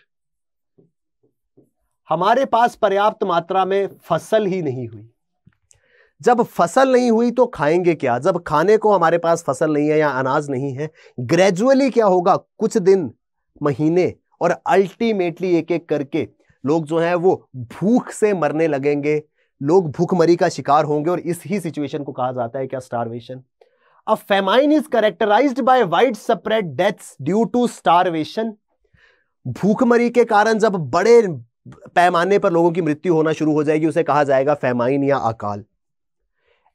हमारे पास पर्याप्त मात्रा में फसल ही नहीं हुई। जब फसल नहीं हुई तो खाएंगे क्या? जब खाने को हमारे पास फसल नहीं है या अनाज नहीं है, ग्रेजुअली क्या होगा? कुछ दिन, महीने और अल्टीमेटली एक एक करके लोग जो है वो भूख से मरने लगेंगे। लोग भूखमरी का शिकार होंगे और इस ही सिचुएशन को कहा जाता है क्या? Starvation. A famine is characterized by widespread deaths due to starvation. भूखमरी के कारण जब बड़े पैमाने पर लोगों की मृत्यु होना शुरू हो जाएगी उसे कहा जाएगा फेमाइन या अकाल।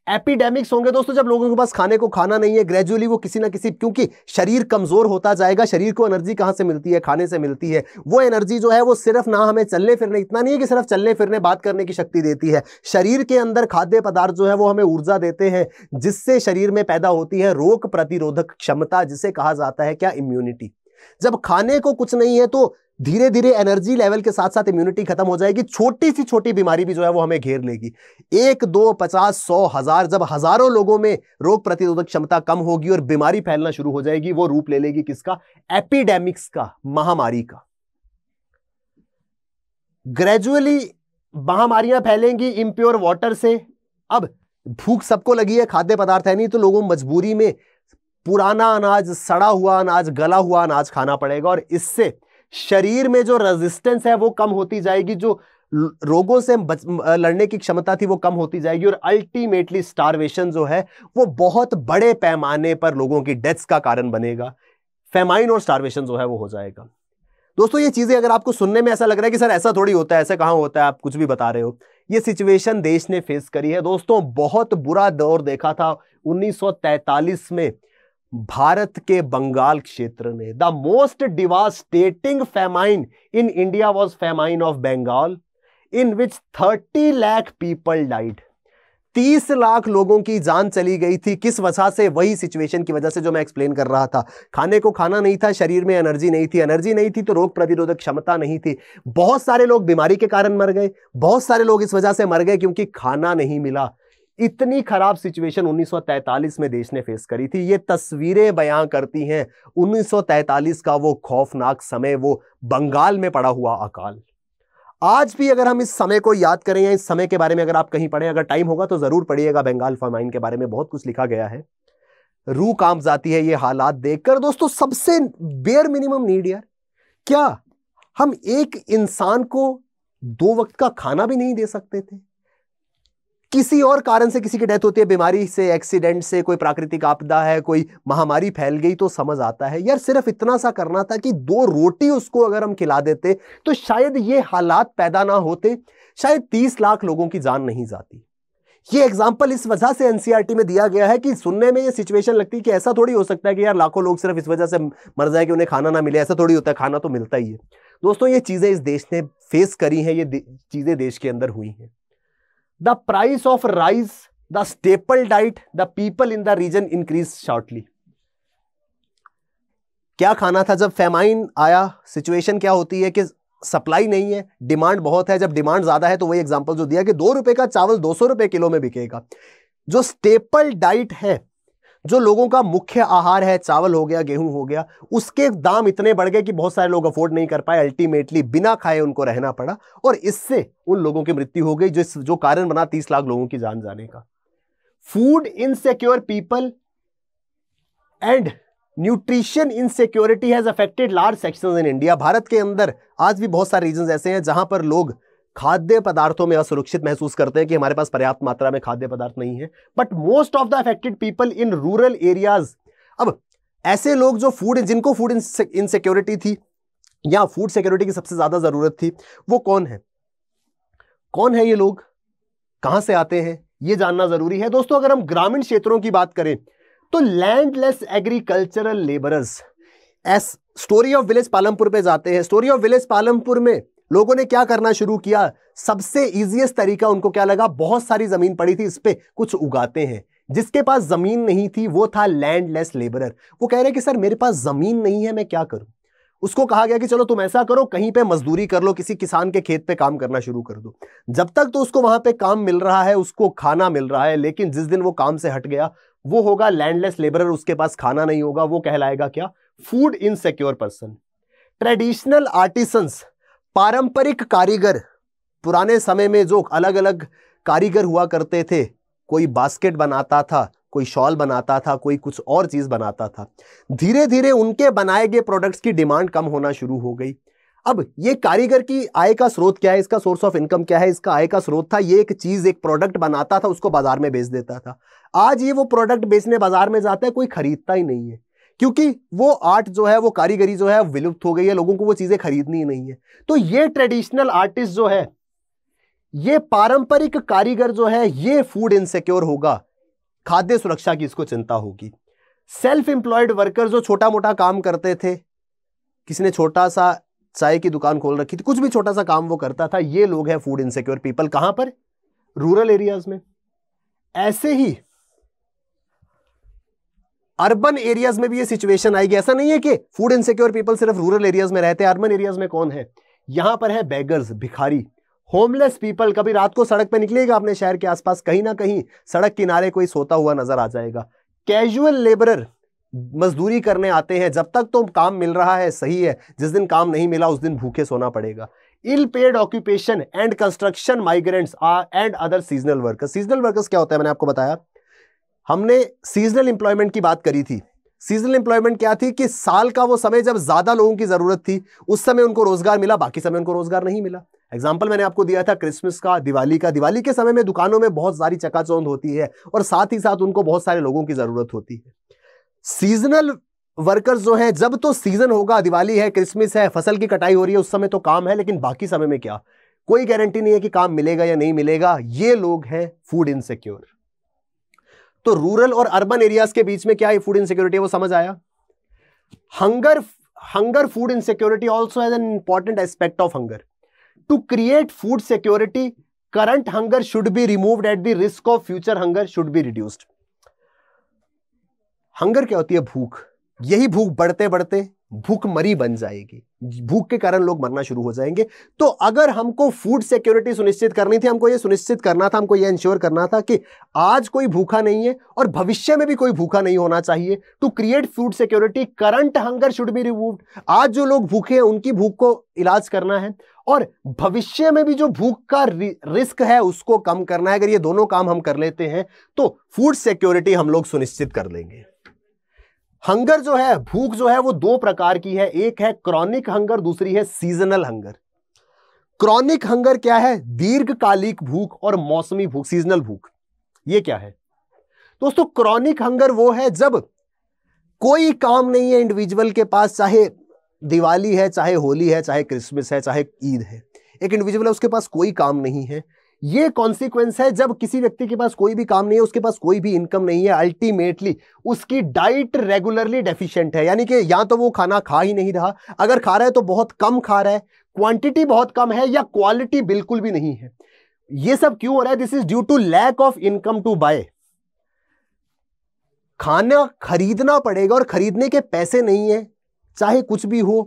एपिडेमिक्स होंगे दोस्तों, जब लोगों के पास खाने को खाना नहीं है, ग्रेजुअली वो किसी ना किसी, क्योंकि शरीर कमजोर होता जाएगा, शरीर को एनर्जी कहां से मिलती है? खाने से मिलती है। वो एनर्जी जो है वो सिर्फ ना हमें चलने फिरने, इतना नहीं है कि सिर्फ चलने फिरने बात करने की शक्ति देती है, शरीर के अंदर खाद्य पदार्थ जो है वो हमें ऊर्जा देते हैं, जिससे शरीर में पैदा होती है रोग प्रतिरोधक क्षमता, जिसे कहा जाता है क्या? इम्यूनिटी। जब खाने को कुछ नहीं है तो धीरे धीरे एनर्जी लेवल के साथ साथ इम्यूनिटी खत्म हो जाएगी, छोटी सी छोटी बीमारी भी जो है वो हमें घेर लेगी। 1, 2, 50, 100, 1000, जब हजारों लोगों में रोग प्रतिरोधक क्षमता कम होगी और बीमारी फैलना शुरू हो जाएगी, वो रूप ले लेगी किसका? एपिडेमिक्स का, महामारी का। ग्रेजुअली महामारियां फैलेंगी इम्प्योर वाटर से। अब भूख सबको लगी है, खाद्य पदार्थ है नहीं, तो लोगों मजबूरी में पुराना अनाज, सड़ा हुआ अनाज, गला हुआ अनाज खाना पड़ेगा, और इससे शरीर में जो रेजिस्टेंस है वो कम होती जाएगी, जो रोगों से लड़ने की क्षमता थी वो कम होती जाएगी, और अल्टीमेटली स्टारवेशन जो है वो बहुत बड़े पैमाने पर लोगों की डेथ्स का कारण बनेगा। फेमाइन और स्टारवेशन जो है वो हो जाएगा। दोस्तों ये चीजें अगर आपको सुनने में ऐसा लग रहा है कि सर ऐसा थोड़ी होता है, ऐसा कहां होता है, आप कुछ भी बता रहे हो, ये सिचुएशन देश ने फेस करी है दोस्तों। बहुत बुरा दौर देखा था 1943 में भारत के बंगाल क्षेत्र ने। The most devastating famine in India was famine of Bengal, in which 30 lakh people died. 30 lakh लोगों की जान चली गई थी। किस वजह से? वही सिचुएशन की वजह से जो मैं एक्सप्लेन कर रहा था। खाने को खाना नहीं था, शरीर में एनर्जी नहीं थी, एनर्जी नहीं थी तो रोग प्रतिरोधक क्षमता नहीं थी। बहुत सारे लोग बीमारी के कारण मर गए, बहुत सारे लोग इस वजह से मर गए क्योंकि खाना नहीं मिला। इतनी खराब सिचुएशन 1943 में देश ने फेस करी थी। ये तस्वीरें बयां करती हैं 1943 का वो खौफनाक समय, वो बंगाल में पड़ा हुआ अकाल। आज भी अगर हम इस समय को याद करें या इस समय के बारे में अगर आप कहीं पढ़ें, अगर टाइम होगा तो जरूर पढ़िएगा, बंगाल फेमाइन के बारे में बहुत कुछ लिखा गया है। रूह कांप जाती है ये हालात देखकर दोस्तों। सबसे बेयर मिनिमम नीड यार, क्या हम एक इंसान को 2 वक्त का खाना भी नहीं दे सकते थे? किसी और कारण से किसी की डेथ होती है, बीमारी से, एक्सीडेंट से, कोई प्राकृतिक आपदा है, कोई महामारी फैल गई, तो समझ आता है यार सिर्फ इतना सा करना था कि 2 रोटी उसको अगर हम खिला देते तो शायद ये हालात पैदा ना होते, शायद 30 लाख लोगों की जान नहीं जाती। ये एग्जाम्पल इस वजह से एनसीईआरटी में दिया गया है कि सुनने में ये सिचुएशन लगती है कि ऐसा थोड़ी हो सकता है कि यार लाखों लोग सिर्फ इस वजह से मर जाए कि उन्हें खाना ना मिले। ऐसा थोड़ी होता है, खाना तो मिलता ही है। दोस्तों ये चीजें इस देश ने फेस करी हैं, ये चीजें देश के अंदर हुई हैं। The price of rice, the staple diet, the people in the region increased shortly. क्या खाना था जब फेमाइन आया? सिचुएशन क्या होती है कि सप्लाई नहीं है, डिमांड बहुत है। जब डिमांड ज्यादा है तो वही एग्जांपल जो दिया कि 2 रुपए का चावल 200 रुपए किलो में बिकेगा। जो स्टेपल डाइट है, जो लोगों का मुख्य आहार है, चावल हो गया, गेहूं हो गया, उसके दाम इतने बढ़ गए कि बहुत सारे लोग अफोर्ड नहीं कर पाए। अल्टीमेटली बिना खाए उनको रहना पड़ा और इससे उन लोगों की मृत्यु हो गई, जो कारण बना 30 लाख लोगों की जान जाने का। Food insecure people and nutrition insecurity has affected large sections in India. Bharat के अंदर आज भी बहुत सारे रीजन ऐसे हैं जहां पर लोग खाद्य पदार्थों में असुरक्षित महसूस करते हैं कि हमारे पास पर्याप्त मात्रा में खाद्य पदार्थ नहीं है। But most of the affected people in rural areas, अब ऐसे लोग जो जिनको फूड इनसिक्योरिटी थी या फूड सिक्योरिटी की सबसे ज्यादा जरूरत थी, वो कौन है ये लोग, कहां से आते हैं, ये जानना जरूरी है। दोस्तों अगर हम ग्रामीण क्षेत्रों की बात करें तो landless agricultural labourers. Story of village Palampur पे जाते हैं। स्टोरी ऑफ विलेज पालमपुर में लोगों ने क्या करना शुरू किया? सबसे इजीएस्ट तरीका उनको क्या लगा? बहुत सारी जमीन पड़ी थी, इस पे कुछ उगाते हैं। जिसके पास जमीन नहीं थी वो था लैंडलेस लेबरर। वो कह रहे कि सर मेरे पास जमीन नहीं है, मैं क्या करूं? उसको कहा गया कि चलो तुम ऐसा करो, कहीं पे मजदूरी कर लो, किसी किसान के खेत पे काम करना शुरू कर दो। जब तक तो उसको वहां पे काम मिल रहा है, उसको खाना मिल रहा है, लेकिन जिस दिन वो काम से हट गया वो होगा लैंडलेस लेबरर, उसके पास खाना नहीं होगा, वो कहलाएगा क्या? Food insecure person. Traditional artisans, पारंपरिक कारीगर, पुराने समय में जो अलग अलग कारीगर हुआ करते थे, कोई बास्केट बनाता था, कोई शॉल बनाता था, कोई कुछ और चीज बनाता था, धीरे धीरे उनके बनाए गए प्रोडक्ट्स की डिमांड कम होना शुरू हो गई। अब ये कारीगर की आय का स्रोत क्या है, इसका सोर्स ऑफ इनकम क्या है? इसका आय का स्रोत था ये एक चीज, एक प्रोडक्ट बनाता था, उसको बाजार में बेच देता था। आज ये वो प्रोडक्ट बेचने बाजार में जाता है, कोई खरीदता ही नहीं है, क्योंकि वो आर्ट जो है, वो कारीगरी जो है विलुप्त हो गई है, लोगों को वो चीजें खरीदनी ही नहीं है। तो ये ट्रेडिशनल आर्टिस्ट जो है, ये पारंपरिक कारीगर जो है, ये फूड इनसिक्योर होगा, खाद्य सुरक्षा की इसको चिंता होगी। सेल्फ एम्प्लॉयड वर्कर जो छोटा मोटा काम करते थे, किसी ने छोटा सा चाय की दुकान खोल रखी थी, कुछ भी छोटा सा काम वो करता था, ये लोग हैं फूड इनसिक्योर पीपल। कहां पर? रूरल एरियाज में। ऐसे ही अर्बन एरियाज में भी ये सिचुएशन आएगी। ऐसा नहीं है कि फूड इनसिक्योर पीपल सिर्फ रूरल एरियाज में रहते हैं। अर्बन एरियाज में कौन है? यहां पर है बेगर्स, भिखारी, होमलेस पीपल। कभी रात को सड़क पे निकलिएगा अपने शहर के आसपास, कहीं ना कहीं सड़क किनारे कोई सोता हुआ नजर आ जाएगा। कैजुअल लेबरर, मजदूरी करने आते हैं, जब तक तो काम मिल रहा है सही है, जिस दिन काम नहीं मिला उस दिन भूखे सोना पड़ेगा। Ill paid occupation and construction migrants and other seasonal workers. Seasonal workers क्या होता है? मैंने आपको बताया, हमने सीजनल एम्प्लॉयमेंट की बात करी थी। सीजनल एम्प्लॉयमेंट क्या थी कि साल का वो समय जब ज्यादा लोगों की जरूरत थी उस समय उनको रोजगार मिला, बाकी समय उनको रोजगार नहीं मिला। एग्जाम्पल मैंने आपको दिया था क्रिसमस का, दिवाली का। दिवाली के समय में दुकानों में बहुत सारी चकाचौंध होती है और साथ ही साथ उनको बहुत सारे लोगों की जरूरत होती है। सीजनल वर्कर्स जो है, जब तो सीजन होगा, दिवाली है, क्रिसमस है, फसल की कटाई हो रही है, उस समय तो काम है, लेकिन बाकी समय में क्या, कोई गारंटी नहीं है कि काम मिलेगा या नहीं मिलेगा। ये लोग हैं फूड इनसिक्योर। तो रूरल और अर्बन एरियाज के बीच में क्या है फूड इनसिक्योरिटी, वो समझ आया। Hunger food insecurity also has an important aspect of hunger. To create food security, current hunger should be removed at the risk of future hunger should be reduced. Hunger क्या होती है? भूख। यही भूख बढ़ते बढ़ते भूखमरी बन जाएगी, भूख के कारण लोग मरना शुरू हो जाएंगे। तो अगर हमको फूड सिक्योरिटी सुनिश्चित करनी थी, हमको ये सुनिश्चित करना था, हमको ये इंश्योर करना था कि आज कोई भूखा नहीं है और भविष्य में भी कोई भूखा नहीं होना चाहिए। To create food security, current hunger should be removed. आज जो लोग भूखे हैं उनकी भूख को इलाज करना है और भविष्य में भी जो भूख का रिस्क है उसको कम करना है। अगर ये दोनों काम हम कर लेते हैं तो फूड सिक्योरिटी हम लोग सुनिश्चित कर लेंगे। हंगर जो है, भूख जो है, वो दो प्रकार की है। एक है क्रॉनिक हंगर, दूसरी है सीजनल हंगर। क्रॉनिक हंगर क्या है? दीर्घकालिक भूख और मौसमी भूख, सीजनल भूख। ये क्या है दोस्तों? क्रॉनिक हंगर वो है जब कोई काम नहीं है इंडिविजुअल के पास, चाहे दिवाली है, चाहे होली है, चाहे क्रिसमस है, चाहे ईद है, एक इंडिविजुअल है उसके पास कोई काम नहीं है। ये कॉन्सिक्वेंस है जब किसी व्यक्ति के पास कोई भी काम नहीं है, उसके पास कोई भी इनकम नहीं है, अल्टीमेटली उसकी डाइट रेगुलरली डेफिशिएंट है। यानी कि या तो वो खाना खा ही नहीं रहा, अगर खा रहा है तो बहुत कम खा रहा है, क्वांटिटी बहुत कम है, या क्वालिटी बिल्कुल भी नहीं है। ये सब क्यों हो रहा है? This is due to lack of income to buy. खाना खरीदना पड़ेगा और खरीदने के पैसे नहीं है, चाहे कुछ भी हो,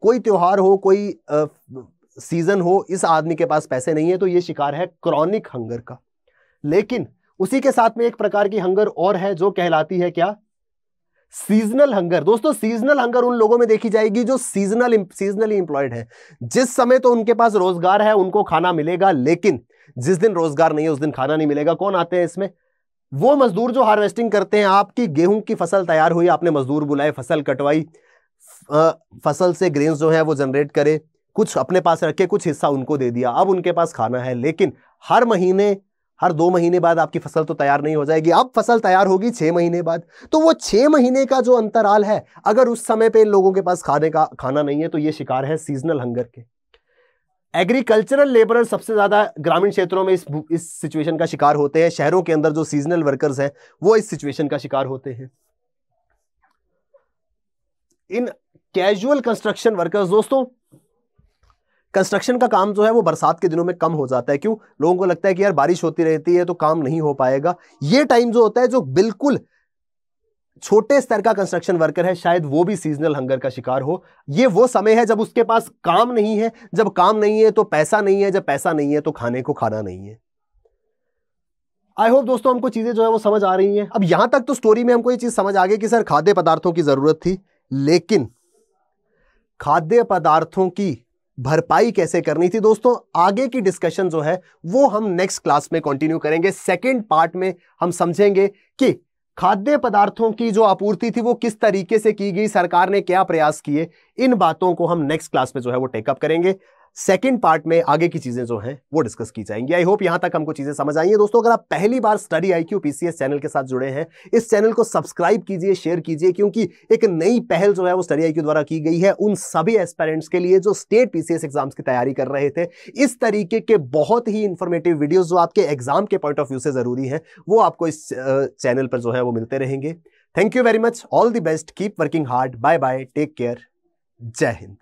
कोई त्योहार हो, कोई सीजन हो, इस आदमी के पास पैसे नहीं है, तो ये शिकार है क्रॉनिक हंगर का। लेकिन उसी के साथ में एक प्रकार की हंगर और है जो कहलाती है क्या? Seasonal hunger. दोस्तों सीजनल हंगर उन लोगों में देखी जाएगी जो सीजनली एम्प्लॉयड है। जिस समय तो उनके पास रोजगार है, उनको खाना मिलेगा, लेकिन जिस दिन रोजगार नहीं है उस दिन खाना नहीं मिलेगा। कौन आते हैं इसमें? वो मजदूर जो हार्वेस्टिंग करते हैं। आपकी गेहूं की फसल तैयार हुई, आपने मजदूर बुलाए, फसल कटवाई, फसल से ग्रेन्स जो है वो जनरेट करे, कुछ अपने पास रखे, कुछ हिस्सा उनको दे दिया, अब उनके पास खाना है। लेकिन हर महीने, हर 2 महीने बाद आपकी फसल तो तैयार नहीं हो जाएगी। अब फसल तैयार होगी 6 महीने बाद। तो वो 6 महीने का जो अंतराल है, अगर उस समय पे इन लोगों के पास खाने का खाना नहीं है तो ये शिकार है सीजनल हंगर के। एग्रीकल्चरल लेबरर सबसे ज्यादा ग्रामीण क्षेत्रों में इस सिचुएशन का शिकार होते हैं। शहरों के अंदर जो सीजनल वर्कर्स हैं वो इस सिचुएशन का शिकार होते हैं। इन कैजुअल कंस्ट्रक्शन वर्कर्स, दोस्तों कंस्ट्रक्शन का काम जो है वो बरसात के दिनों में कम हो जाता है। क्यों? लोगों को लगता है कि यार बारिश होती रहती है तो काम नहीं हो पाएगा। ये टाइम जो होता है, जो बिल्कुल छोटे स्तर का कंस्ट्रक्शन वर्कर है, शायद वो भी सीजनल हंगर का शिकार हो। ये वो समय है जब उसके पास काम नहीं है, जब काम नहीं है तो पैसा नहीं है, जब पैसा नहीं है तो खाने को खाना नहीं है। आई होप दोस्तों हमको चीजें जो है वो समझ आ रही हैं। अब यहां तक तो स्टोरी में हमको ये चीज समझ आ गई कि सर खाद्य पदार्थों की जरूरत थी, लेकिन खाद्य पदार्थों की भरपाई कैसे करनी थी। दोस्तों आगे की डिस्कशन जो है वो हम नेक्स्ट क्लास में कंटिन्यू करेंगे। सेकंड पार्ट में हम समझेंगे कि खाद्य पदार्थों की जो आपूर्ति थी वो किस तरीके से की गई, सरकार ने क्या प्रयास किए। इन बातों को हम नेक्स्ट क्लास में जो है वो टेकअप करेंगे। सेकंड पार्ट में आगे की चीजें जो हैं वो डिस्कस की जाएंगी। आई होप यहां तक हमको चीजें समझ आई हैं। दोस्तों, अगर आप पहली बार स्टडी IQ PCS चैनल के साथ जुड़े हैं, इस चैनल को सब्सक्राइब कीजिए, शेयर कीजिए, क्योंकि एक नई पहल जो है वो स्टडी IQ द्वारा की गई है उन सभी एस्पिरेंट्स के लिए जो स्टेट PCS एग्जाम्स की तैयारी कर रहे थे। इस तरीके के बहुत ही इंफॉर्मेटिव वीडियोस जो आपके एग्जाम के पॉइंट ऑफ व्यू से जरूरी है, वो आपको इस चैनल पर जो है वो मिलते रहेंगे। Thank you very much, all the best, keep working hard, bye bye, take care, Jai Hind.